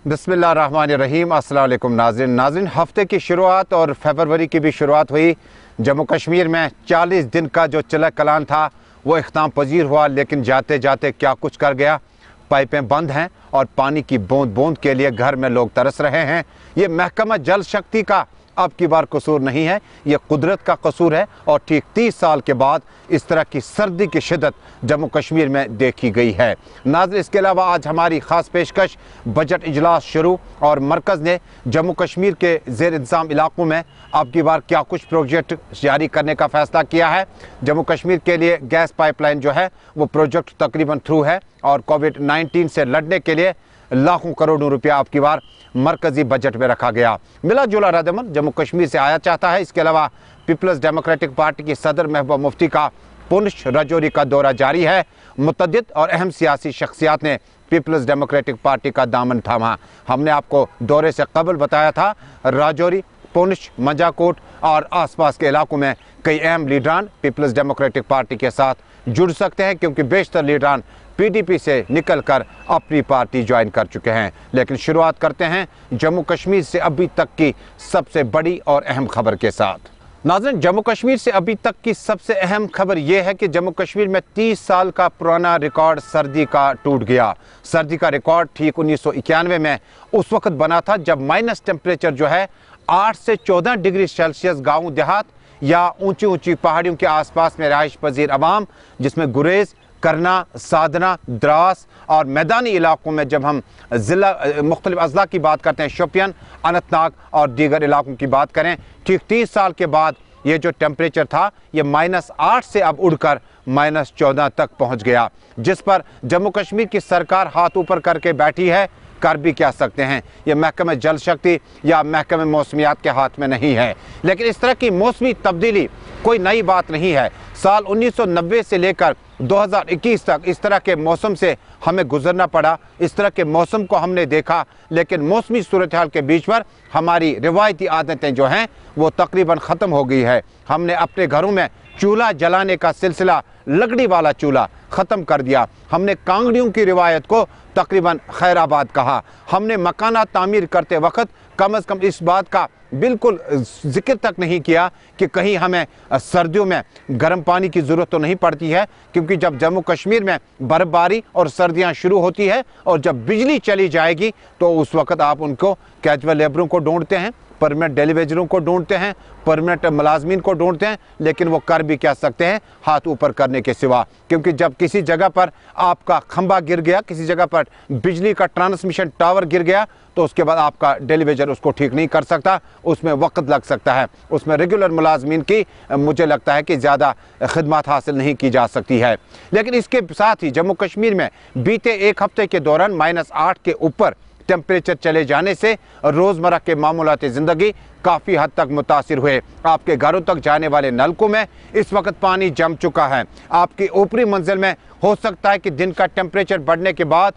बिस्मिल्लाहिर्रहमानिर्रहीम। अस्सलाम वालेकुम नाज़रीन, हफ्ते की शुरुआत और फरवरी की भी शुरुआत हुई। जम्मू कश्मीर में 40 दिन का जो चला कलान था वो इख्ताम पजीर हुआ, लेकिन जाते जाते क्या कुछ कर गया। पाइपें बंद हैं और पानी की बूंद बूंद के लिए घर में लोग तरस रहे हैं। ये महकमा जल शक्ति का अब की बार कसूर नहीं है, ये कुदरत का कसूर है। और ठीक 30 साल के बाद इस तरह की सर्दी की शिद्दत जम्मू कश्मीर में देखी गई है। नाज़रीन, इसके अलावा आज हमारी ख़ास पेशकश बजट इजलास शुरू, और मरकज़ ने जम्मू कश्मीर के ज़ेर इंतज़ाम इलाकों में अब की बार क्या कुछ प्रोजेक्ट जारी करने का फ़ैसला किया है। जम्मू कश्मीर के लिए गैस पाइपलाइन जो है वो प्रोजेक्ट तकरीबन थ्रू है, और कोविड-19 से लड़ने के लिए लाखों करोड़ों रुपया अब की बार मरकजी बजट में रखा गया। मिला जुला रद्दमल जम्मू कश्मीर से आया चाहता है। इसके अलावा पीपल्स डेमोक्रेटिक पार्टी की सदर महबूबा मुफ्ती का पुंछ राजौरी का दौरा जारी है। मुतअद्दिद और अहम सियासी शख्सियात ने पीपल्स डेमोक्रेटिक पार्टी का दामन थामा। हमने आपको दौरे से कबल बताया था राजौरी, पुंछ, मंजाकोट और आसपास के इलाकों में कई अहम लीडरान पीपल्स डेमोक्रेटिक पार्टी के साथ जुड़ सकते हैं, क्योंकि बेशतर लीडरान पीडीपी से निकलकर अपनी पार्टी ज्वाइन कर चुके हैं। लेकिन शुरुआत करते हैं जम्मू कश्मीर से अभी तक की सबसे बड़ी और अहम खबर के साथ। नाज़रीन, जम्मू कश्मीर से अभी तक की सबसे अहम खबर यह है कि जम्मू कश्मीर में 30 साल का पुराना रिकॉर्ड सर्दी का टूट गया। सर्दी का रिकॉर्ड ठीक 1991 में उस वक्त बना था जब माइनस टेम्परेचर जो है 8 से 14 डिग्री सेल्सियस गाँव देहात या ऊंची ऊंची पहाड़ियों के आसपास में रहाइश पजीर अवाम, जिसमें गुरेज, करना, साधना, द्रास और मैदानी इलाकों में जब हम ज़िला मुख्तलिफ अजला की बात करते हैं, शोपियान, अनंतनाग और दीगर इलाकों की बात करें, ठीक 30 साल के बाद ये जो टेम्परेचर था ये -8 से अब उड़कर -14 तक पहुंच गया, जिस पर जम्मू कश्मीर की सरकार हाथ ऊपर करके बैठी है। कर भी क्या सकते हैं, ये महकमा जल शक्ति या महकमा मौसमियात के हाथ में नहीं है। लेकिन इस तरह की मौसमी तब्दीली कोई नई बात नहीं है। साल 1990 से लेकर 2021 तक इस तरह के मौसम से हमें गुजरना पड़ा, इस तरह के मौसम को हमने देखा। लेकिन मौसमी सूरत हाल के बीच पर हमारी रिवायती आदतें जो हैं वो तकरीबन ख़त्म हो गई है। हमने अपने घरों में चूल्हा जलाने का सिलसिला, लकड़ी वाला चूल्हा, ख़त्म कर दिया। हमने कांगड़ियों की रिवायत को तकरीबन खैराबाद कहा। हमने मकानात तामीर करते वक्त कम से कम इस बात का बिल्कुल जिक्र तक नहीं किया कि कहीं हमें सर्दियों में गर्म पानी की ज़रूरत तो नहीं पड़ती है, क्योंकि जब जम्मू कश्मीर में बर्फ़बारी और सर्दियां शुरू होती है और जब बिजली चली जाएगी तो उस वक्त आप उनको कैजुअल लेबरों को ढूंढते हैं, परमानेंट डेलीवेजरों को ढूंढते हैं, परमानेंट मुलाजमीन को ढूंढते हैं। लेकिन वो कर भी क्या सकते हैं हाथ ऊपर करने के सिवा, क्योंकि जब किसी जगह पर आपका खंबा गिर गया, किसी जगह पर बिजली का ट्रांसमिशन टावर गिर गया, तो उसके बाद आपका डेलीवेजर उसको ठीक नहीं कर सकता, उसमें वक्त लग सकता है, उसमें रेगुलर मुलाजमीन की मुझे लगता है कि ज़्यादा खिदमत हासिल नहीं की जा सकती है। लेकिन इसके साथ ही जम्मू कश्मीर में बीते एक हफ्ते के दौरान -8 के ऊपर टेम्परेचर चले जाने से रोज़मर्रा के मामूलाती ज़िंदगी काफ़ी हद तक मुतासिर हुए। आपके घरों तक जाने वाले नलकों में इस वक्त पानी जम चुका है। आपकी ऊपरी मंजिल में हो सकता है कि दिन का टेम्परेचर बढ़ने के बाद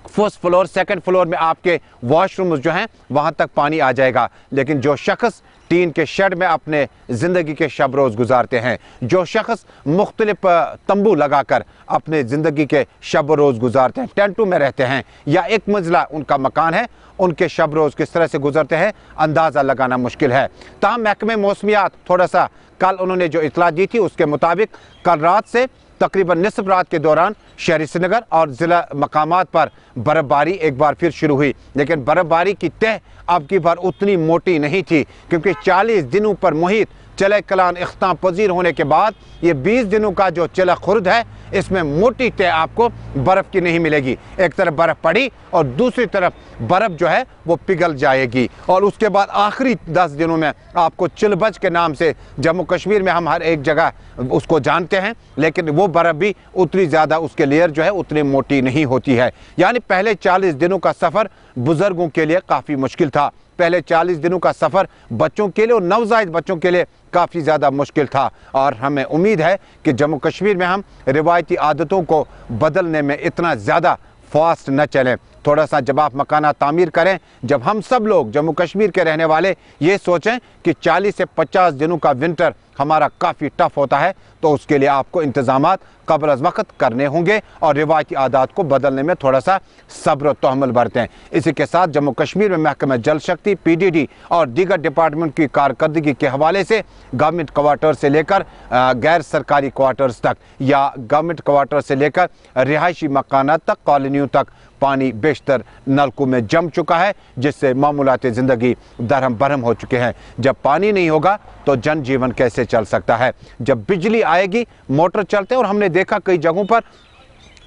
फर्स्ट फ्लोर, सेकंड फ्लोर में आपके वॉशरूम जो हैं वहाँ तक पानी आ जाएगा। लेकिन जो शख्स टीन के शेड में अपने ज़िंदगी के शब रोज़ गुजारते हैं, जो शख्स मुख्तलिफ तंबू लगाकर अपने ज़िंदगी के शब रोज़ गुजारते हैं, टेंटों में रहते हैं या एक मंजिला उनका मकान है, उनके शब रोज़ किस तरह से गुजरते हैं अंदाज़ा लगाना मुश्किल है। ताहम महकमे मौसमियात थोड़ा सा कल उन्होंने जो इतला दी थी उसके मुताबिक कल रात से तकरीबन निसफ रात के दौरान शहरी श्रीनगर और ज़िला मकामात पर बर्फ़बारी एक बार फिर शुरू हुई। लेकिन बर्फ़बारी की तह अब की बार उतनी मोटी नहीं थी, क्योंकि 40 दिनों पर मुहित चले कलान इख्ताम पजीर होने के बाद ये 20 दिनों का जो चला खुर्द है इसमें मोटी तय आपको बर्फ़ की नहीं मिलेगी। एक तरफ बर्फ़ पड़ी और दूसरी तरफ बर्फ़ जो है वो पिघल जाएगी, और उसके बाद आखिरी 10 दिनों में आपको चिलबज के नाम से जम्मू कश्मीर में हम हर एक जगह उसको जानते हैं, लेकिन वो बर्फ़ भी उतनी ज़्यादा उसके लेयर जो है उतनी मोटी नहीं होती है। यानी पहले 40 दिनों का सफ़र बुज़ुर्गों के लिए काफ़ी मुश्किल था। पहले 40 दिनों का सफ़र बच्चों के लिए और नवजायद बच्चों के लिए काफ़ी ज़्यादा मुश्किल था। और हमें उम्मीद है कि जम्मू कश्मीर में हम रिवायती आदतों को बदलने में इतना ज़्यादा फास्ट न चलें। थोड़ा सा जब आप मकाना तामीर करें, जब हम सब लोग जम्मू कश्मीर के रहने वाले ये सोचें कि 40 से 50 दिनों का विंटर हमारा काफ़ी टफ होता है, तो उसके लिए आपको इंतजामात कबल अज़ वक़्त करने होंगे और रिवायती आदात को बदलने में थोड़ा सा सब्र और तहम्मुल बरतें। इसी के साथ जम्मू कश्मीर में महकमा जल शक्ति, PDD और दीगर डिपार्टमेंट की कारकर्दगी के हवाले से गवर्नमेंट क्वार्टर से लेकर गैर सरकारी क्वार्टर्स तक या गवर्नमेंट क्वार्टर से लेकर रिहायशी मकानात तक, कॉलोनियों तक पानी बेशतर नलकों में जम चुका है, जिससे मामूलात ज़िंदगी दरहम बरहम हो चुके हैं। जब पानी नहीं होगा तो जनजीवन कैसे चल सकता है? जब बिजली आएगी मोटर चलते हैं, और हमने देखा कई जगहों पर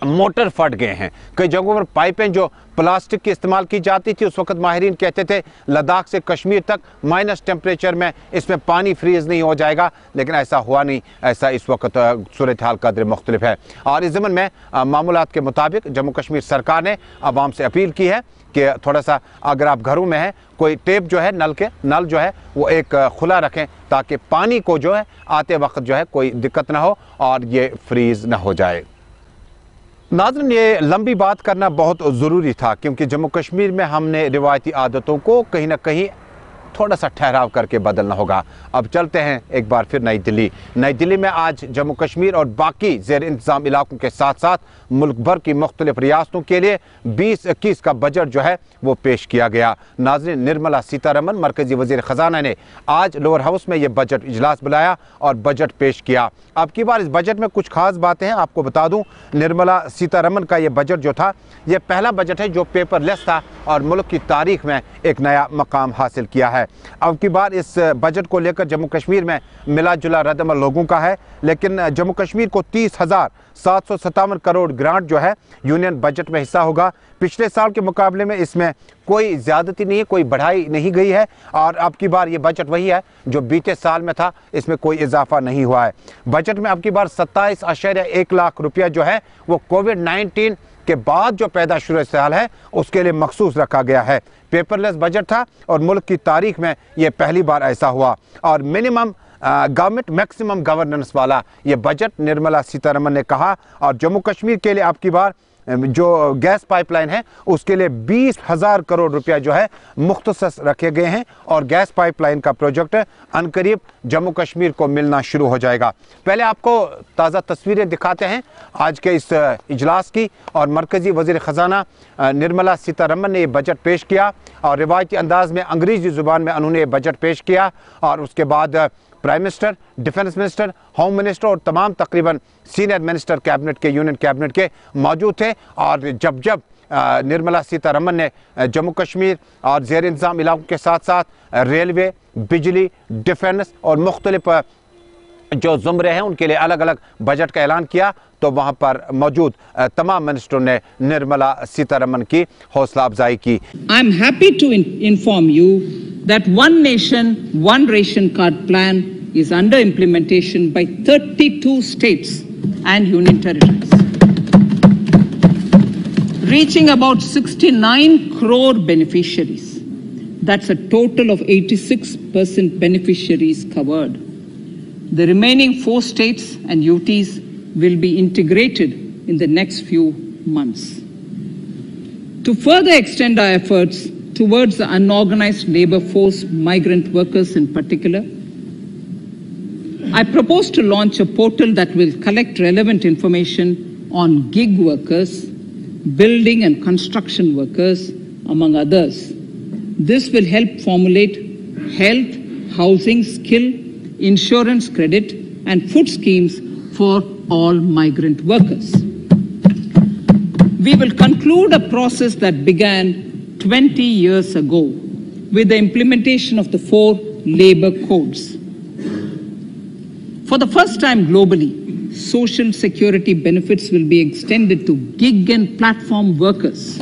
मोटर फट गए हैं, कई जगहों पर पाइपें जो प्लास्टिक की इस्तेमाल की जाती थी, उस वक्त माहिरीन कहते थे लद्दाख से कश्मीर तक माइनस टेम्परेचर में इसमें पानी फ्रीज नहीं हो जाएगा, लेकिन ऐसा हुआ नहीं। ऐसा इस वक्त सूरत हाल कदर मुख्तलिफ है। और इस ज़मन में मामूलात के मुताबिक जम्मू कश्मीर सरकार ने आवाम से अपील की है कि थोड़ा सा अगर आप घरों में हैं, कोई टेप जो है नल जो है वो एक खुला रखें, ताकि पानी को जो है आते वक्त जो है कोई दिक्कत ना हो और ये फ्रीज ना हो जाए। नाज़रीन, ये लंबी बात करना बहुत ज़रूरी था, क्योंकि जम्मू कश्मीर में हमने रिवायती आदतों को कहीं ना कहीं थोड़ा सा ठहराव करके बदलना होगा। अब चलते हैं एक बार फिर नई दिल्ली। नई दिल्ली में आज जम्मू कश्मीर और बाकी ज़ेर इंतज़ाम इलाकों के साथ साथ मुल्क भर की मुख्तलिफ रियासतों के लिए 2021 का बजट जो है वो पेश किया गया। नाज़रीन, निर्मला सीतारमन मरकज़ी वज़ीर ख़जाना ने आज लोअर हाउस में ये बजट इजलास बुलाया और बजट पेश किया। अब की बार इस बजट में कुछ खास बातें हैं, आपको बता दूं। निर्मला सीतारमन का ये बजट जो था, ये पहला बजट है जो पेपरलेस था और मुल्क की तारीख में एक नया मकाम हासिल किया है। अब की बार इस बजट को लेकर जम्मू कश्मीर में मिला जुला रद्दअमल लोगों का है, लेकिन जम्मू कश्मीर को 30,757 करोड़ ग्रांट जो है यूनियन बजट में हिस्सा होगा। पिछले साल के मुकाबले में इसमें कोई ज़्यादती नहीं है, कोई बढ़ाई नहीं गई है, और अब की बार ये बजट वही है जो बीते साल में था, इसमें कोई इजाफा नहीं हुआ है। बजट में अब की बार 27.1 लाख रुपया जो है वो कोविड-19 के बाद जो पैदा सूरत हाल है उसके लिए मखसूस रखा गया है। पेपरलेस बजट था और मुल्क की तारीख में ये पहली बार ऐसा हुआ, और मिनिमम गवर्नमेंट मैक्सिमम गवर्नेंस वाला ये बजट निर्मला सीतारमन ने कहा। और जम्मू कश्मीर के लिए अब की बार जो गैस पाइपलाइन है उसके लिए 20,000 करोड़ रुपया जो है मुख्तसस रखे गए हैं, और गैस पाइपलाइन का प्रोजेक्ट अनकरीब जम्मू कश्मीर को मिलना शुरू हो जाएगा। पहले आपको ताज़ा तस्वीरें दिखाते हैं आज के इस इजलास की। और मरकज़ी वज़ीर ख़जाना निर्मला सीतारमन ने ये बजट पेश किया और रिवायती अंदाज में अंग्रेज़ी ज़ुबान में उन्होंने ये बजट पेश किया, और उसके बाद prime minister, defence minister, home minister और तमाम तकरीबन सीनियर मिनिस्टर कैबिनेट के, यूनियन कैबिनेट के मौजूद थे। और जब निर्मला सीतारमन ने जम्मू कश्मीर और ज़ेर इंतज़ाम इलाकों के साथ साथ रेलवे, बिजली, डिफेंस और मुख्तलिफ जो ज़ुमरे हैं उनके लिए अलग अलग बजट का ऐलान किया, तो वहाँ पर मौजूद तमाम मिनिस्टरों ने निर्मला सीतारमन की हौसला अफजाई की। I am happy to inform you that one nation, one ration card plan is under implementation by 32 states and union territories, reaching about 69 crore beneficiaries. That's a total of 86% beneficiaries covered. The remaining 4 states and UTs will be integrated in the next few months. To further extend our efforts towards the unorganized labor force, migrant workers in particular, I propose to launch a portal that will collect relevant information on gig workers, building and construction workers, among others. This will help formulate health, housing, skill, insurance credit and food schemes for all migrant workers. We will conclude a process that began 20 years ago with the implementation of the 4 labor codes. For the first time globally, social security benefits will be extended to gig and platform workers.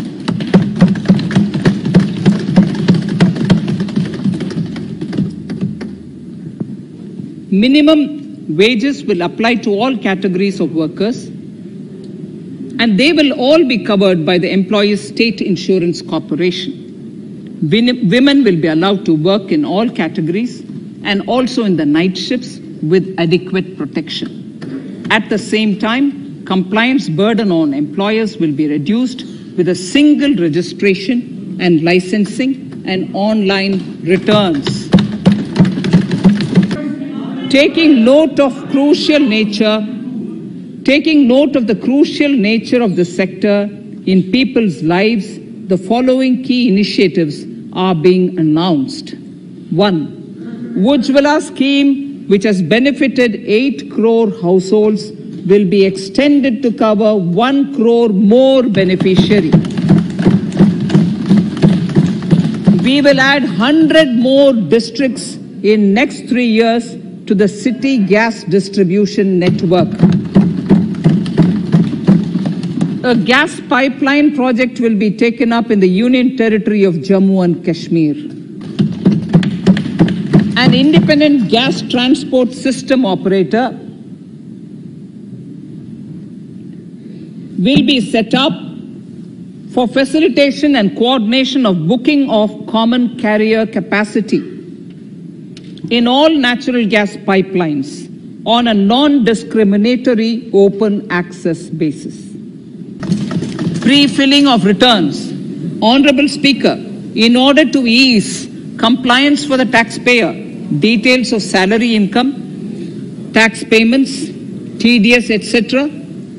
Minimum wages will apply to all categories of workers, and they will all be covered by the Employees State Insurance Corporation. Women will be allowed to work in all categories and also in the night shifts with adequate protection. At the same time, compliance burden on employers will be reduced with a single registration and licensing and online returns. Taking note of the crucial nature of the sector in people's lives, the following key initiatives are being announced. 1. Ujjwala scheme, which has benefited 8 crore households, will be extended to cover 1 crore more beneficiaries. We will add 100 more districts in next 3 years to the city gas distribution network. A gas pipeline project will be taken up in the Union Territory of Jammu and Kashmir. An independent gas transport system operator will be set up for facilitation and coordination of booking of common carrier capacity in all natural gas pipelines on a non-discriminatory open access basis. Pre-filling of returns. Honorable Speaker, in order to ease compliance for the taxpayer, details of salary income, tax payments, TDS, etc.,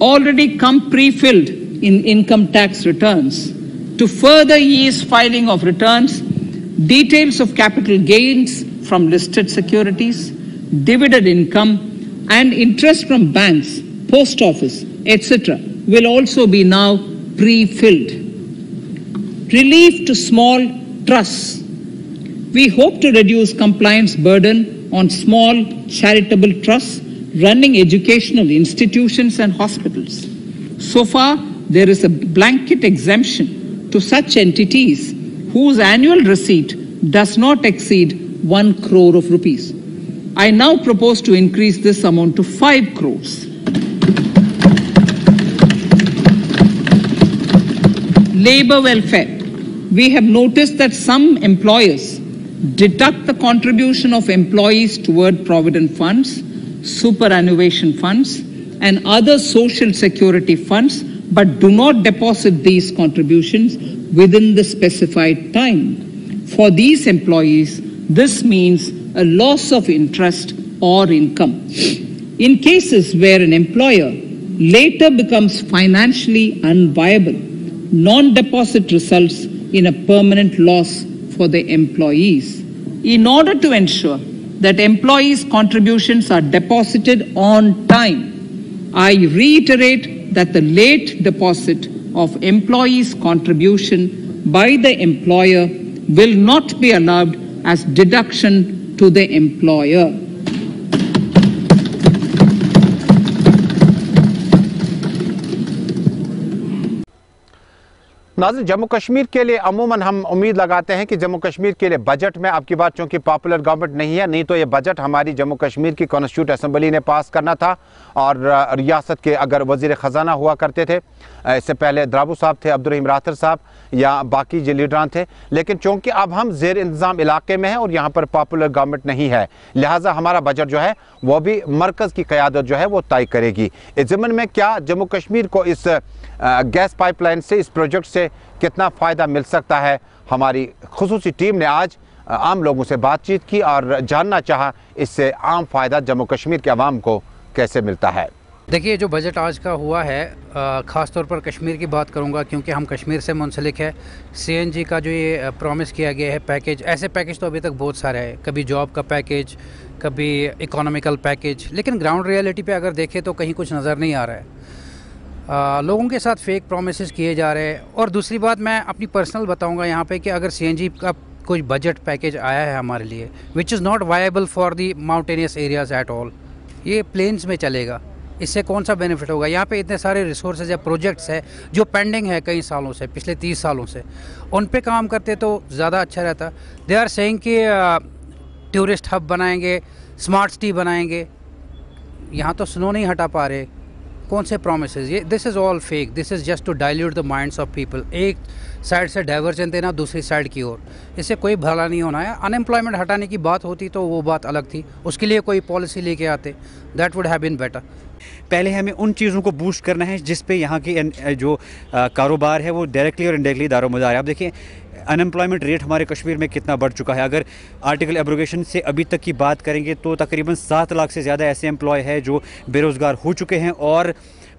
already come pre-filled in income tax returns. To further ease filing of returns, details of capital gains from listed securities, dividend income, and interest from banks, post office, etc., will also be now pre-filled. Relief to small trusts. We hope to reduce compliance burden on small charitable trusts running educational institutions and hospitals. So far, there is a blanket exemption to such entities whose annual receipt does not exceed 1 crore of rupees. I now propose to increase this amount to 5 crores. Labor welfare. We have noticed that some employers deduct the contribution of employees toward provident funds, superannuation funds, and other social security funds, but do not deposit these contributions within the specified time. For these employees, this means a loss of interest or income. In cases where an employer later becomes financially unviable, non-deposit results in a permanent loss for the employees. In order to ensure that employees' contributions are deposited on time, I reiterate that the late deposit of employees' contribution by the employer will not be allowed as deduction to the employer. नाज़रीन, जम्मू कश्मीर के लिए अमूमन हम उम्मीद लगाते हैं कि जम्मू कश्मीर के लिए बजट में अब की बात चूँकि पॉपुलर गवर्नमेंट नहीं है, नहीं तो ये बजट हमारी जम्मू कश्मीर की कॉन्स्टिट्यूट असम्बली ने पास करना था और रियासत के अगर वज़ीर ख़जाना हुआ करते थे, इससे पहले द्राबू साहब थे, अब्दुर्रहीम राथर साहब या बाकी जो लीडरान थे, लेकिन चूँकि अब हम ज़ेर इंतज़ाम इलाके में हैं और यहाँ पर पॉपुलर गवर्नमेंट नहीं है, लिहाजा हमारा बजट जो है वो भी मरकज़ की क़यादत जो है वो तय करेगी। इस ज़मन में क्या जम्मू कश्मीर को इस गैस पाइपलाइन से, इस प्रोजेक्ट से कितना फ़ायदा मिल सकता है, हमारी खुसूसी टीम ने आज आम लोगों से बातचीत की और जानना चाहा इससे आम फ़ायदा जम्मू कश्मीर के अवाम को कैसे मिलता है। देखिए, जो बजट आज का हुआ है, ख़ास तौर पर कश्मीर की बात करूंगा क्योंकि हम कश्मीर से मुंसलिक है। CNG का जो ये प्रॉमिस किया गया है पैकेज, ऐसे पैकेज तो अभी तक बहुत सारे हैं, कभी जॉब का पैकेज, कभी इकोनॉमिकल पैकेज, लेकिन ग्राउंड रियलिटी पे अगर देखें तो कहीं कुछ नज़र नहीं आ रहा है। लोगों के साथ फेक प्रोमिस किए जा रहे हैं। और दूसरी बात मैं अपनी पर्सनल बताऊंगा यहाँ पे कि अगर CNG का कोई बजट पैकेज आया है हमारे लिए, which is not viable for the mountainous areas at all, ये प्लेन्स में चलेगा, इससे कौन सा बेनिफिट होगा। यहाँ पे इतने सारे रिसोर्सेज या प्रोजेक्ट्स है जो पेंडिंग है कई सालों से, पिछले 30 सालों से, उन पे काम करते तो ज़्यादा अच्छा रहता। दे आर सेइंग कि टूरिस्ट हब बनाएंगे, स्मार्ट सिटी बनाएंगे, यहाँ तो स्नो नहीं हटा पा रहे। कौन से प्रोमिसेस? ये this is all fake, this is just to dilute the minds of people. एक साइड से डाइवर्जन देना दूसरी साइड की ओर, इससे कोई भला नहीं होना है। अनएम्प्लॉयमेंट हटाने की बात होती तो वो बात अलग थी, उसके लिए कोई पॉलिसी लेके आते, that would have been better. पहले हमें उन चीज़ों को बूस्ट करना है जिस पे यहाँ की जो कारोबार है वो डायरेक्टली और इनडायरेक्टली दारोमदार है। आप देखिए अनएम्प्लॉयमेंट रेट हमारे कश्मीर में कितना बढ़ चुका है। अगर आर्टिकल एब्रोगेशन से अभी तक की बात करेंगे तो तकरीबन 7 लाख से ज़्यादा ऐसे एम्प्लॉय है जो बेरोज़गार हो चुके हैं, और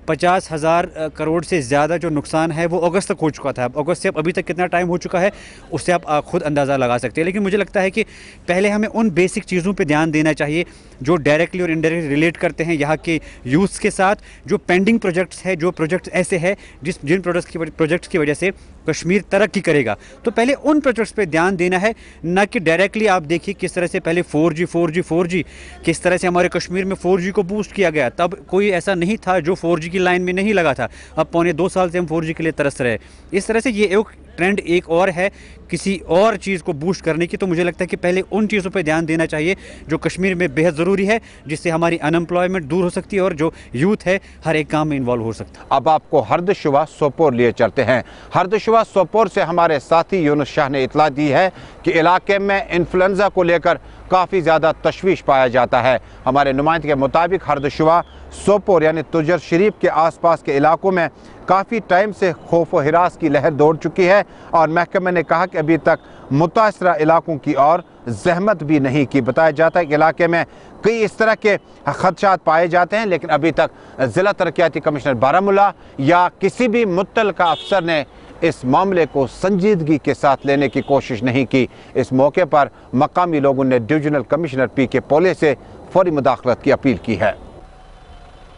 50,000 करोड़ से ज़्यादा जो नुकसान है वो अगस्त तक हो चुका था। अब अगस्त से अब अभी तक कितना टाइम हो चुका है उससे आप खुद अंदाज़ा लगा सकते हैं। लेकिन मुझे लगता है कि पहले हमें उन बेसिक चीज़ों पे ध्यान देना चाहिए जो डायरेक्टली और इनडायरेक्टली रिलेट करते हैं यहाँ के यूथ्स के साथ। जो पेंडिंग प्रोजेक्ट्स है, जो प्रोजेक्ट्स ऐसे हैं जिन प्रोजेक्ट्स की वजह से कश्मीर तरक्की करेगा, तो पहले उन प्रोजेक्ट्स पे ध्यान देना है, ना कि डायरेक्टली। आप देखिए किस तरह से पहले 4G किस तरह से हमारे कश्मीर में 4G को बूस्ट किया गया। तब कोई ऐसा नहीं था जो 4G की लाइन में नहीं लगा था। अब पौने 2 साल से हम 4G के लिए तरस रहे। इस तरह से ये एक ट्रेंड एक और है किसी और चीज़ को बूस्ट करने की। तो मुझे लगता है कि पहले उन चीज़ों पे ध्यान देना चाहिए जो कश्मीर में बेहद ज़रूरी है, जिससे हमारी अनएम्प्लॉयमेंट दूर हो सकती है और जो यूथ है हर एक काम में इन्वॉल्व हो सकता है। अब आपको हरदशुबा सोपोर लिए चलते हैं। हरदशुबा सोपोर से हमारे साथी यूनुस शाह ने इतला दी है कि इलाके में इन्फ्लुएंजा को लेकर काफ़ी ज़्यादा तशवीश पाया जाता है। हमारे नुमाइंदे के मुताबिक हरदशुबा सोपोर यानी तुजर शरीफ के आसपास के इलाकों में काफ़ी टाइम से खौफ व हिरास की लहर दौड़ चुकी है, और महकमे ने कहा कि अभी तक मुतासरा इलाकों की और जहमत भी नहीं की। बताया जाता है कि इलाके में कई इस तरह के खदशात पाए जाते हैं, लेकिन अभी तक ज़िला तरक्याती कमिश्नर बारामूला या किसी भी मुत्तलका अफसर ने इस मामले को संजीदगी के साथ लेने की कोशिश नहीं की। इस मौके पर मकामी लोगों ने डिवीजनल कमिश्नर PK पोले से फौरी मुदाखलत की अपील की है।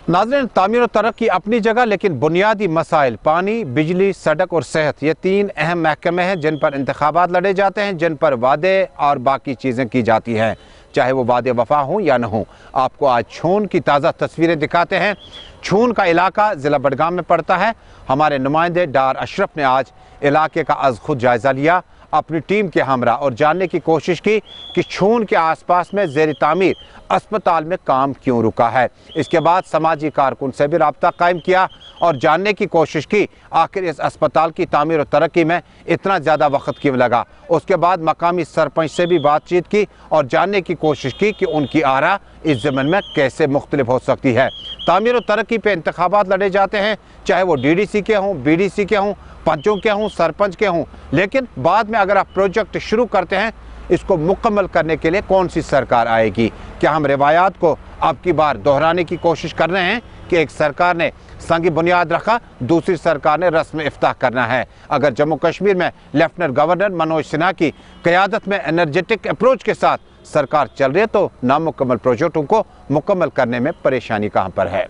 नाज़रीन, तामीर और तरक्की अपनी जगह, लेकिन बुनियादी मसाइल पानी, बिजली, सड़क और सेहत, ये 3 अहम महकमे हैं जिन पर इंतखाबात लड़े जाते हैं, जिन पर वादे और बाकी चीज़ें की जाती हैं, चाहे वो वादे वफा हों या न हों। आपको आज छून की ताज़ा तस्वीरें दिखाते हैं। छून का इलाका ज़िला बडगाम में पड़ता है। हमारे नुमाइंदे डार अशरफ ने आज इलाके का अज़ खुद जायज़ा लिया, अपनी टीम के हमरा, और जानने की कोशिश की कि छून के आसपास में ज़ेर तामीर अस्पताल में काम क्यों रुका है। इसके बाद समाजी कारकुन से भी रब्ता कायम किया और जानने की कोशिश की आखिर इस अस्पताल की तामीर और तरक्की में इतना ज़्यादा वक्त क्यों लगा। उसके बाद मकामी सरपंच से भी बातचीत की और जानने की कोशिश की कि उनकी आरा इस ज़मन में कैसे मुख्तलिफ हो सकती है। तामीर और तरक्की पे इंतखाबात लड़े जाते हैं, चाहे वो DDC के हों, BDC के हों, पंचों के हों, सरपंच के हों, लेकिन बाद में अगर आप प्रोजेक्ट शुरू करते हैं, इसको मुकम्मल करने के लिए कौन सी सरकार आएगी। क्या हम रिवायात को अब की बार दोहराने की कोशिश कर रहे हैं कि एक सरकार ने संगी बुनियाद रखा, दूसरी सरकार ने रस्म इफ्ताह करना है। अगर जम्मू कश्मीर में लेफ्टिनेंट गवर्नर मनोज सिन्हा की क़यादत में एनर्जेटिक अप्रोच के साथ सरकार चल रही है, तो नामुकम्मल प्रोजेक्टों को मुकम्मल करने में परेशानी कहाँ पर है।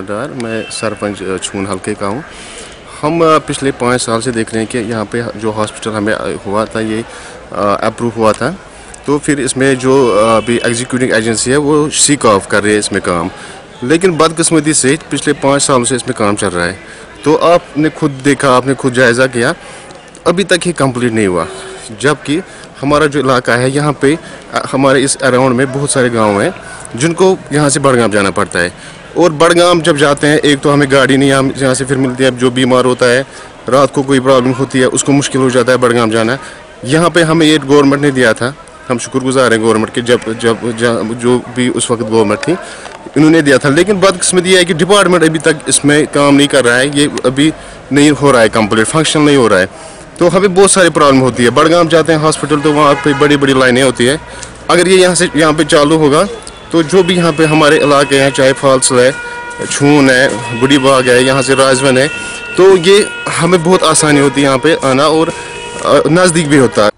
मैं सरपंच छून हल्के का हूँ। हम पिछले 5 साल से देख रहे हैं कि यहाँ पे जो हॉस्पिटल हमें हुआ था ये अप्रूव हुआ था, तो फिर इसमें जो अभी एग्जीक्यूटिव एजेंसी है वो सीक ऑफ कर रही है इसमें काम, लेकिन बदकिस्मती से पिछले 5 सालों से इसमें काम चल रहा है। तो आपने खुद देखा, आपने खुद जायज़ा किया, अभी तक ही कंप्लीट नहीं हुआ, जबकि हमारा जो इलाका है यहाँ पे हमारे इस अराउंड में बहुत सारे गाँव हैं जिनको यहाँ से बडगाम जाना पड़ता है, और बडगाम जब जाते हैं एक तो हमें गाड़ी नहीं यहाँ से फिर मिलती है। जो बीमार होता है, रात को कोई प्रॉब्लम होती है, उसको मुश्किल हो जाता है बडगाम जाना। यहाँ पे हमें ये गवर्नमेंट ने दिया था, हम शुक्रगुजार हैं गवर्नमेंट के, जब जो भी उस वक्त गवर्नमेंट थी इन्होंने दिया था, लेकिन बदकिस्मती है कि डिपार्टमेंट अभी तक इसमें काम नहीं कर रहा है, ये अभी नहीं हो रहा है कंप्लीट, फंक्शन नहीं हो रहा है। तो हमें बहुत सारी प्रॉब्लम होती है। बडगाम जाते हैं हॉस्पिटल तो वहाँ पे बड़ी बड़ी लाइनें होती है। अगर ये यहाँ पे चालू होगा तो जो भी यहाँ पे हमारे इलाके हैं, चाहे फाल्स है, छून है, बुढ़ी बाग है, यहाँ से राजवन है, तो ये हमें बहुत आसानी होती है यहाँ पे आना और नज़दीक भी होता है।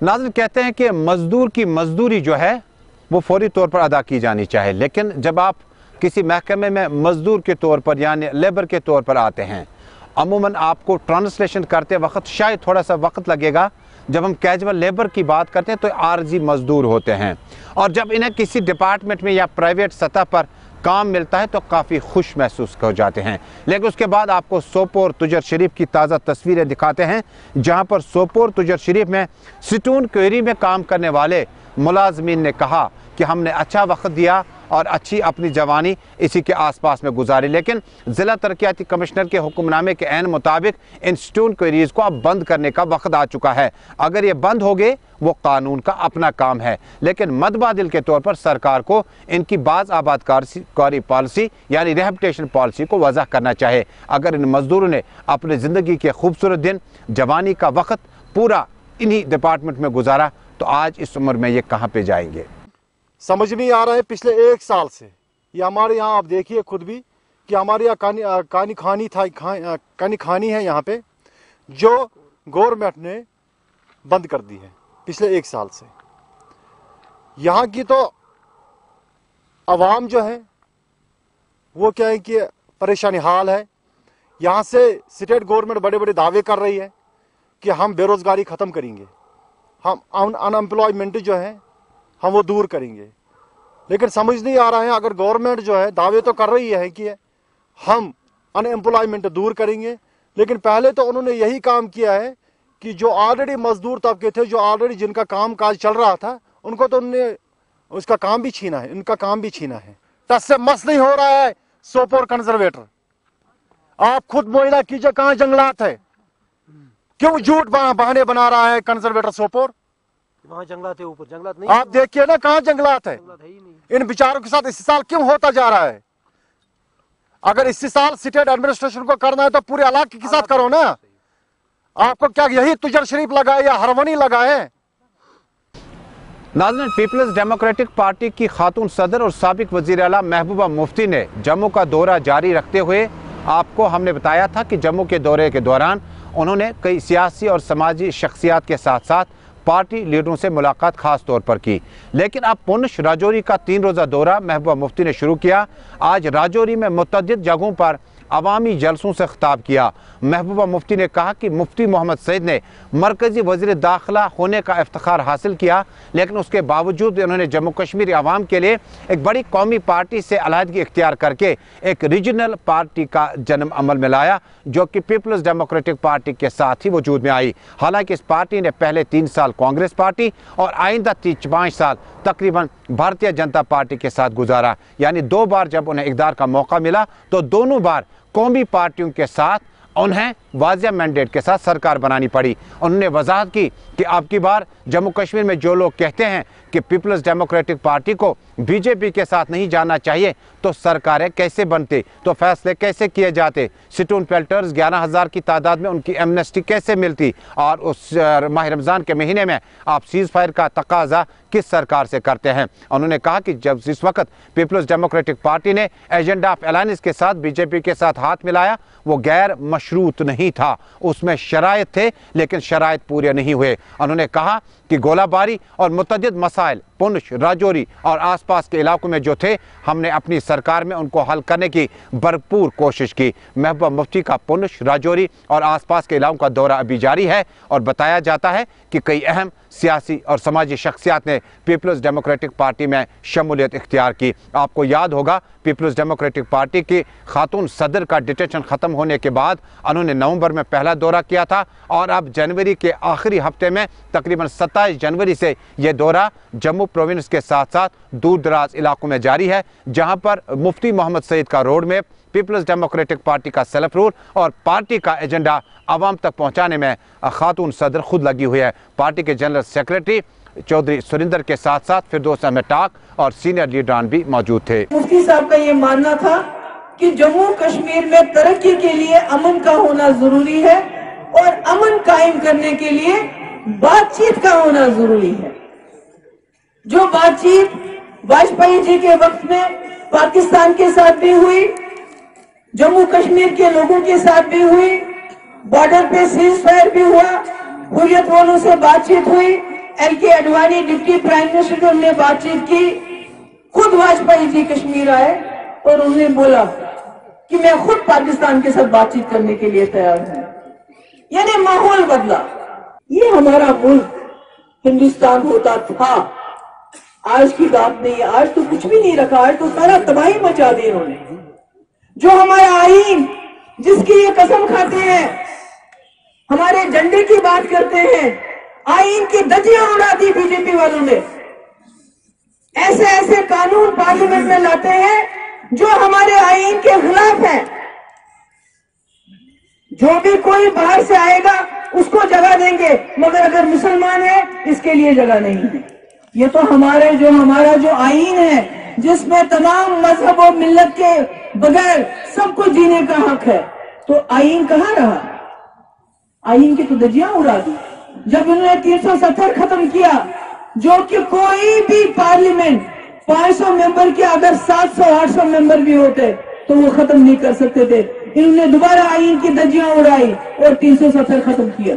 नाज़रीन, कहते हैं कि मजदूर की मजदूरी जो है वो फौरी तौर पर अदा की जानी चाहिए, लेकिन जब आप किसी महकमे में मजदूर के तौर पर यानी लेबर के तौर पर आते हैं, अमूमन आपको ट्रांसलेशन करते वक्त शायद थोड़ा सा वक्त लगेगा। जब हम कैजुअल लेबर की बात करते हैं तो आर्जी मजदूर होते हैं, और जब इन्हें किसी डिपार्टमेंट में या प्राइवेट सतह पर काम मिलता है तो काफ़ी खुश महसूस हो जाते हैं। लेकिन उसके बाद आपको सोपोर तुजर शरीफ की ताज़ा तस्वीरें दिखाते हैं, जहां पर सोपोर तुजर शरीफ में सिटून क्वेरी में काम करने वाले मुलाजमीन ने कहा कि हमने अच्छा वक्त दिया, और अच्छी अपनी जवानी इसी के आसपास में गुजारी। लेकिन ज़िला तरक्याती कमिश्नर के हुक्मनामे के ऐन मुताबिक इन स्टूडेंट क्वेरीज को अब बंद करने का वक्त आ चुका है। अगर ये बंद हो गए वो कानून का अपना काम है, लेकिन मदबादिल के तौर पर सरकार को इनकी बाज़ आबादकारी पॉलिसी यानी रिहेबिलिटेशन पॉलिसी को वज़ाह करना चाहिए। अगर इन मजदूरों ने अपनी ज़िंदगी के खूबसूरत दिन, जवानी का वक्त पूरा इन्हीं डिपार्टमेंट में गुजारा तो आज इस उम्र में ये कहाँ पे जाएंगे? समझ नहीं आ रहा है। पिछले 1 साल से ये हमारे यहाँ, आप देखिए खुद भी कि हमारे यहाँ कानी खानी है यहाँ पे, जो गवर्नमेंट ने बंद कर दी है पिछले 1 साल से। यहाँ की तो आवाम जो है वो क्या है कि परेशानी हाल है। यहाँ से स्टेट गवर्नमेंट बड़े बड़े दावे कर रही है कि हम बेरोजगारी ख़त्म करेंगे, हम अनएम्प्लॉयमेंट जो है हम वो दूर करेंगे, लेकिन समझ नहीं आ रहा है। अगर गवर्नमेंट जो है दावे तो कर रही है कि हम अनएम्प्लॉयमेंट दूर करेंगे, लेकिन पहले तो उन्होंने यही काम किया है कि जो ऑलरेडी मजदूर तबके थे, जो ऑलरेडी जिनका काम काज चल रहा था, उनको तो उन्होंने उसका काम भी छीना है, उनका काम भी छीना है। टस से मस नहीं हो रहा है सोपोर कंजर्वेटर। आप खुद मुआयना कीजिए कहाँ जंगलात है, क्यों झूठ बहाने बना रहा है कंजर्वेटर सोपोर? वहाँ जंगलात है, ऊपर जंगलात नहीं। आप देखिए ना कहाँ जंगलात है। इन बेचारों के साथ इस साल क्यों होता जा रहा है? अगर इस साल स्टेट एडमिनिस्ट्रेशन को करना है तो पूरे इलाके के साथ करो ना। आपको क्या यही तुजर शरीफ लगा है या हरवनी लगा है? नाज़रीन, पीपल्स डेमोक्रेटिक पार्टी की खातून सदर और साबिक वज़ीर आला महबूबा मुफ्ती ने जम्मू का दौरा जारी रखते हुए, आपको हमने बताया था कि जम्मू के दौरे के दौरान उन्होंने कई सियासी और समाजी शख्सियात के साथ साथ पार्टी लीडरों से मुलाकात खास तौर पर की। लेकिन अब पुंछ राजौरी का 3 रोज़ा दौरा महबूबा मुफ्ती ने शुरू किया। आज राजौरी में मुतअद्दिद जगहों पर अवामी जलसों से खिताब किया। महबूबा मुफ्ती ने कहा कि मुफ्ती मोहम्मद सईद ने मरकज़ी वज़ीर दाखिला होने का इफ्तिखार हासिल किया, लेकिन उसके बावजूद उन्होंने जम्मू कश्मीर आवाम के लिए एक बड़ी कौमी पार्टी से अलहदगी इख्तियार करके एक रीजनल पार्टी का जन्म अमल में लाया, जो कि पीपल्स डेमोक्रेटिक पार्टी के साथ ही वजूद में आई। हालांकि इस पार्टी ने पहले 3 साल कांग्रेस पार्टी और आइंदा 5 साल तकरीबन भारतीय जनता पार्टी के साथ गुजारा। यानी 2 बार जब उन्हें इक़्तिदार का मौका मिला तो दोनों बार कौमी पार्टियों के साथ उन्हें वाज़ेह मैंडेट के साथ सरकार बनानी पड़ी। उन्होंने वजाहत की कि अब की बार जम्मू कश्मीर में जो लोग कहते हैं कि पीपल्स डेमोक्रेटिक पार्टी को बीजेपी के साथ नहीं जाना चाहिए, तो सरकारें कैसे बनती, तो फैसले कैसे किए जाते, स्टोन पेल्टर्स 11,000 की तादाद में उनकी एमनेस्टी कैसे मिलती, और उस माह रमज़ान के महीने में आप सीज़ फायर का तकाजा किस सरकार से करते हैं। उन्होंने कहा कि जब जिस वक्त पीपल्स डेमोक्रेटिक पार्टी ने एजेंडा ऑफ अलायंस के साथ बीजेपी के साथ हाथ मिलाया, वो गैर मशरूत नहीं था, उसमें शराइत थे लेकिन शराइत पूरे नहीं हुए। उन्होंने कहा कि गोलाबारी और मुतअद्दिद मसाइल पुंछ, राजौरी और आसपास के इलाकों में जो थे, हमने अपनी सरकार में उनको हल करने की भरपूर कोशिश की। महबूबा मुफ्ती का पुंछ, राजौरी और आसपास के इलाकों का दौरा अभी जारी है और बताया जाता है कि कई अहम सियासी और समाजी शख्सियात ने पीपल्स डेमोक्रेटिक पार्टी में शमूलियत इख्तियार की। आपको याद होगा पीपल्स डेमोक्रेटिक पार्टी की खातून सदर का डिटेंशन ख़त्म होने के बाद उन्होंने नवंबर में पहला दौरा किया था और अब जनवरी के आखिरी हफ्ते में तकरीबन 27 जनवरी से ये दौरा जम्मू प्रोविंस के साथ साथ दूर दराज इलाकों में जारी है, जहां पर मुफ्ती मोहम्मद सईद का रोड मैप, पीपल्स डेमोक्रेटिक पार्टी का सेल्फ रूल और पार्टी का एजेंडा आवाम तक पहुंचाने में खातून सदर खुद लगी हुई है। पार्टी के जनरल सेक्रेटरी चौधरी सुरिंदर के साथ साथ फिरदौस अहमद टाक और सीनियर लीडरान भी मौजूद थे। मुफ्ती साहब का ये मानना था कि जम्मू कश्मीर में तरक्की के लिए अमन का होना जरूरी है और अमन कायम करने के लिए बातचीत का होना जरूरी है। जो बातचीत वाजपेयी जी के वक्त में पाकिस्तान के साथ भी हुई, जम्मू कश्मीर के लोगों के साथ भी हुई, बॉर्डर पे सीज फायर भी हुआ, हुर्रियत वालों से बातचीत हुई, LK. Advani deputy prime minister ने बातचीत की, खुद वाजपेयी जी कश्मीर आए और उन्होंने बोला कि मैं खुद पाकिस्तान के साथ बातचीत करने के लिए तैयार हूं। यानी माहौल बदला। ये हमारा मुल्क हिंदुस्तान होता था, आज की बात नहीं है। आज तो कुछ भी नहीं रखा, आज तो सारा तबाही मचा दी इन्होंने। जो हमारा आईन, जिसकी ये कसम खाते हैं, हमारे झंडे की बात करते हैं, आईन की धज्जियां उड़ा दी बीजेपी वालों ने। ऐसे ऐसे कानून पार्लियामेंट में लाते हैं जो हमारे आईन के खिलाफ है। जो भी कोई बाहर से आएगा उसको जगह देंगे, मगर अगर मुसलमान है इसके लिए जगह नहीं है। ये तो हमारा जो आईन है जिसमें तमाम मजहब और मिल्लत के बगैर सबको जीने का हक है, तो आईन कहाँ रहा? आईन की तो धज्जियां उड़ा दी जब उन्होंने 370 खत्म किया, जो कि कोई भी पार्लियामेंट 500 मेंबर के अगर 700-800 मेंबर भी होते तो वो खत्म नहीं कर सकते थे। इन्होंने दोबारा आईन की धज्जियां उड़ाई और 370 खत्म किया।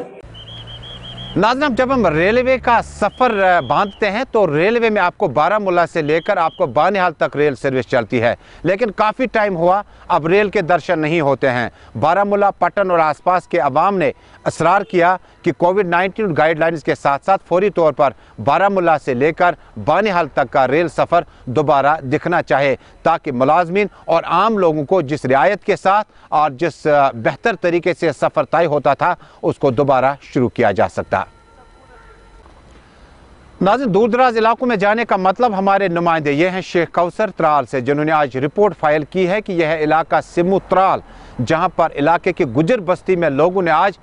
नाज़रीन, जब हम रेलवे का सफ़र बांधते हैं तो रेलवे में आपको बारामूला से लेकर आपको बानिहाल तक रेल सर्विस चलती है, लेकिन काफ़ी टाइम हुआ अब रेल के दर्शन नहीं होते हैं। बारामूला, पटन और आसपास के अवाम ने असरार किया कि कोविड-19 गाइडलाइंस के साथ साथ फौरी तौर पर बारामूला से लेकर बानिहाल तक का रेल सफ़र दोबारा दिखना चाहे, ताकि मुलाजमीन और आम लोगों को जिस रियायत के साथ और जिस बेहतर तरीके से सफ़र तय होता था उसको दोबारा शुरू किया जा सकता। नाज़रीन, दूर दराज इलाकों में जाने का मतलब हमारे नुमाइंदे ये हैं शेख कौसर त्राल से, जिन्होंने आज रिपोर्ट फाइल की है कि यह इलाका सिमू त्राल, जहां पर इलाके की गुजर बस्ती में लोगों ने आज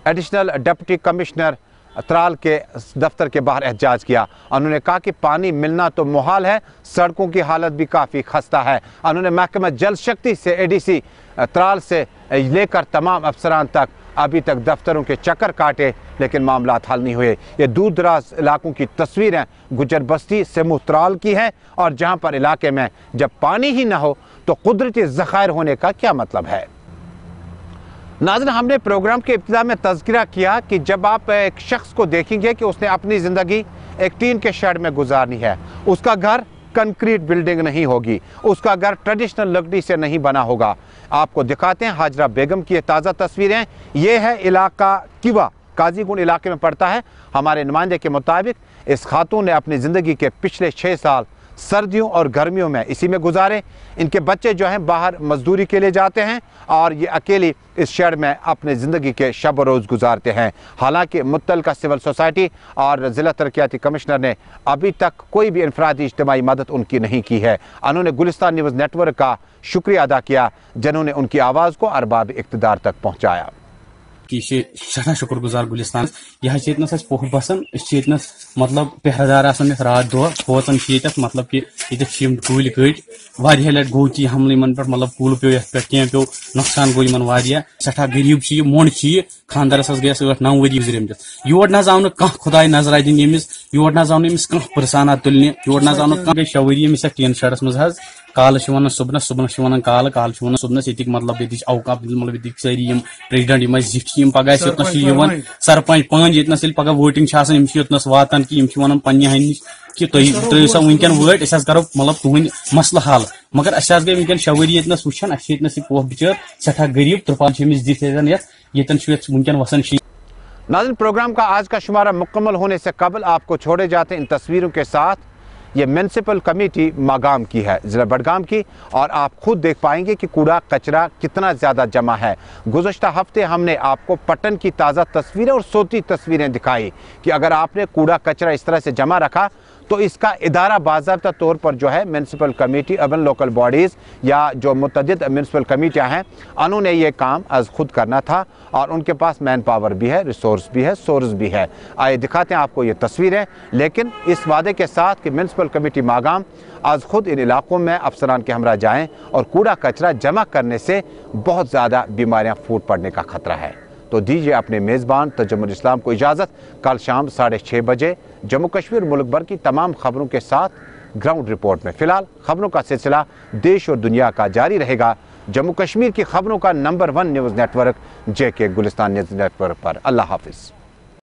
एडिशनल डिप्टी कमिश्नर त्राल के दफ्तर के बाहर एहतजाज किया। उन्होंने कहा कि पानी मिलना तो मुहाल है, सड़कों की हालत भी काफ़ी खस्ता है। उन्होंने महकमा जल शक्ति से एडीसी त्राल से लेकर तमाम अफसरान तक अभी तक दफ्तरों के चक्कर काटे, लेकिन मामला हल नहीं हुए। ये दूर दराज इलाकों की तस्वीरें गुजर बस्ती सिमू त्राल की हैं, और जहां पर इलाके में जब पानी ही ना हो तो कुदरती ज़खायर होने का क्या मतलब है। नाज़रीन, हमने प्रोग्राम के इब्तिदा में तज़किरा किया कि जब आप एक शख्स को देखेंगे कि उसने अपनी ज़िंदगी एक टीन के शेड में गुजारनी है, उसका घर कंक्रीट बिल्डिंग नहीं होगी, उसका घर ट्रेडिशनल लकड़ी से नहीं बना होगा। आपको दिखाते हैं हाजरा बेगम की ये ताज़ा तस्वीरें। ये है इलाका किवा, काजीगुंड इलाके में पड़ता है। हमारे नुमाइंदे के मुताबिक इस खातून ने अपनी ज़िंदगी के पिछले 6 साल सर्दियों और गर्मियों में इसी में गुजारे। इनके बच्चे जो हैं बाहर मजदूरी के लिए जाते हैं और ये अकेली इस शहर में अपनी ज़िंदगी के शब रोज़ गुजारते हैं। हालांकि मुत्तलका सिविल सोसाइटी और ज़िला तरक्याती कमिश्नर ने अभी तक कोई भी इनफरादी इज्तिमाई मदद उनकी नहीं की है। उन्होंने गुलिस्तान न्यूज़ नेटवर्क का शुक्रिया अदा किया जिन्होंने उनकी आवाज़ को अरबाब इक़्तिदार तक पहुँचाया। कि सठा शुक्रगुजार गुलिस्तान यह पोह बसान मतलब पहरेदार रात दो खोचन मतलब कि कूल कट वारिया लट गो कि हमले मतलब कूल पे पे पे नुकसान गो इन वारिया सठा गरीब मोड़ खानदारस गए 8-9 वरी गुजरमत योर ना आव कह खुदा नजर दिन यमिस योर ना आव नमिस कह पुरसाना तुलने योर ना आव कह 6 वरी यमिस टीन शेडस मज काल सुबनस सुबनस काल सुबनस ये मतलब ये अवकाफ मतलब ये सारी प्रेसिडेंट जिम पगह योन सरपंच पान ये पगह वोटिंग योतनस वातान कि वन पन्ने हन कि तुम सा वनकन वोट अस करो मतलब तुहद मसल हल मगर अस गई वनकन 6 वरी ये वुचान अस पोह बिचार सठा गरीब त्रिपाल दिख वनकन वसन। नाज़रीन, प्रोग्राम का आज का शुमारा मुकम्मल होने से कबल आपको छोड़े जाते इन तस्वीरों के साथ। ये म्यूनसिपल कमेटी मागाम की है, ज़िला बडगाम की, और आप खुद देख पाएंगे कि कूड़ा कचरा कितना ज़्यादा जमा है। गुज़श्ता हफ्ते हमने आपको पटन की ताज़ा तस्वीरें और सोती तस्वीरें दिखाई कि अगर आपने कूड़ा कचरा इस तरह से जमा रखा तो इसका इदारा बाज़ाब्ता तौर पर जो है municipal committee, urban local bodies या जो मुतअद्दिद म्यूनसिपल कमेटियाँ हैं, उन्होंने ये काम आज खुद करना था और उनके पास मैन पावर भी है, रिसोर्स भी है, सोर्स भी है। आइए दिखाते हैं आपको ये तस्वीरें, लेकिन इस वादे के साथ कि म्यूनसिपल कमेटी मागाम आज खुद इन इलाकों में अफसरान के हमरा जाएँ और कूड़ा कचरा जमा करने से बहुत ज़्यादा बीमारियाँ फूट पड़ने का ख़तरा है। तो दीजिए अपने मेज़बान तजम्मुल इस्लाम को इजाज़त। कल शाम 6:30 बजे जम्मू कश्मीर मुल्क भर की तमाम खबरों के साथ ग्राउंड रिपोर्ट में। फ़िलहाल खबरों का सिलसिला देश और दुनिया का जारी रहेगा जम्मू कश्मीर की खबरों का number 1 news network JK Gulistan news network पर। अल्लाह हाफिज़।